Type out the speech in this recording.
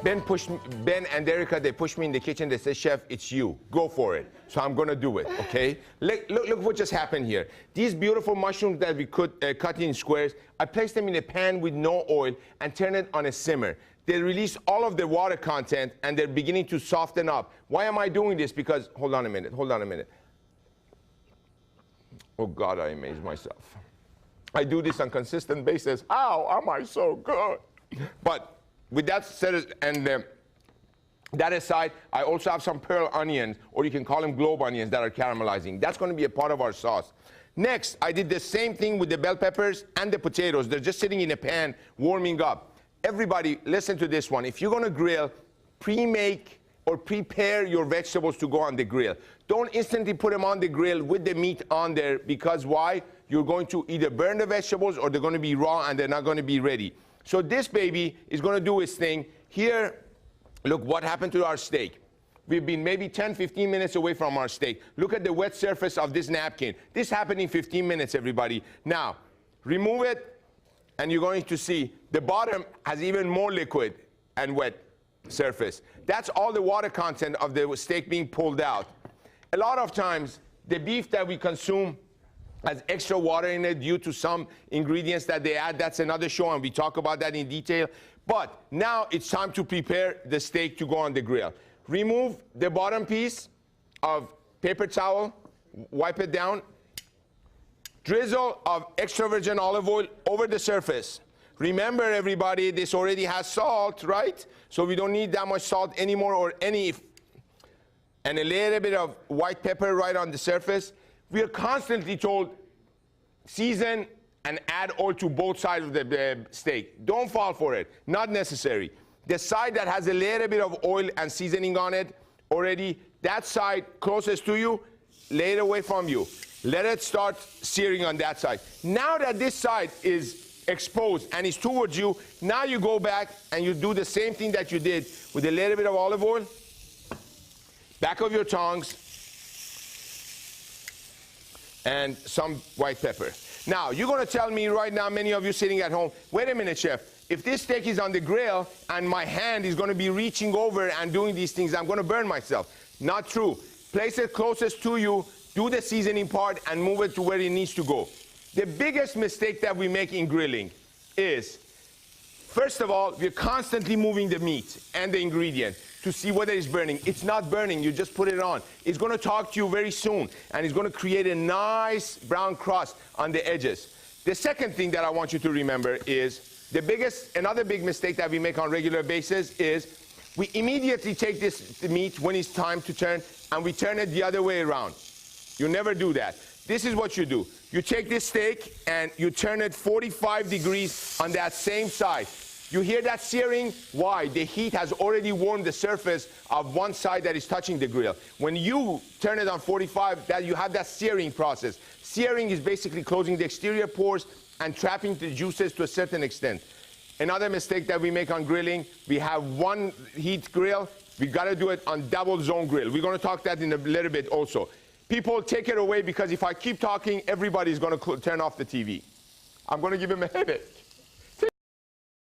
Ben and Erica, they push me in the kitchen. They say, Chef, it's you. Go for it. So I'm going to do it, okay? Look what just happened here. These beautiful mushrooms that we cut in squares, I placed them in a pan with no oil and turn it on a simmer. They release all of the water content, and they're beginning to soften up. Why am I doing this? Because, hold on a minute. Oh, God, I amaze myself. I do this on a consistent basis. How am I so good? But with that said, and that aside, I also have some pearl onions, or you can call them globe onions, that are caramelizing. That's going to be a part of our sauce. Next, I did the same thing with the bell peppers and the potatoes. They're just sitting in a pan, warming up. Everybody, listen to this one. If you're going to grill, pre-make or prepare your vegetables to go on the grill. Don't instantly put them on the grill with the meat on there, because why? You're going to either burn the vegetables or they're going to be raw and they're not going to be ready. So this baby is going to do its thing. Here, look what happened to our steak. We've been maybe 10, 15 minutes away from our steak. Look at the wet surface of this napkin. This happened in 15 minutes, everybody. Now, remove it, and you're going to see the bottom has even more liquid and wet surface. That's all the water content of the steak being pulled out. A lot of times, the beef that we consume has extra water in it due to some ingredients that they add. That's another show, and we talk about that in detail. But now it's time to prepare the steak to go on the grill. Remove the bottom piece of paper towel, wipe it down, drizzle of extra virgin olive oil over the surface. Remember, everybody, this already has salt, right? So we don't need that much salt anymore, or any, and a little bit of white pepper right on the surface. We are constantly told, season and add oil to both sides of the steak. Don't fall for it, not necessary. The side that has a little bit of oil and seasoning on it already, that side closest to you, lay it away from you. Let it start searing on that side. Now that this side is exposed and is towards you, now you go back and you do the same thing that you did with a little bit of olive oil, back of your tongs, and some white pepper. Now, you're going to tell me right now, many of you sitting at home, wait a minute, Chef. If this steak is on the grill and my hand is going to be reaching over and doing these things, I'm going to burn myself. Not true. Place it closest to you, do the seasoning part, and move it to where it needs to go. The biggest mistake that we make in grilling is, first of all, we're constantly moving the meat and the ingredient to see whether it's burning. It's not burning, you just put it on. It's going to talk to you very soon, and it's going to create a nice brown crust on the edges. The second thing that I want you to remember is, another big mistake that we make on a regular basis is, we immediately take the meat when it's time to turn, and we turn it the other way around. You never do that. This is what you do. You take this steak and you turn it 45 degrees on that same side. You hear that searing? Why? The heat has already warmed the surface of one side that is touching the grill. When you turn it on 45, you have that searing process. Searing is basically closing the exterior pores and trapping the juices to a certain extent. Another mistake that we make on grilling, we have one heat grill. We got to do it on double zone grill. We're going to talk that in a little bit also. People take it away, because if I keep talking, everybody's going to turn off the TV. I'm going to give him a headache.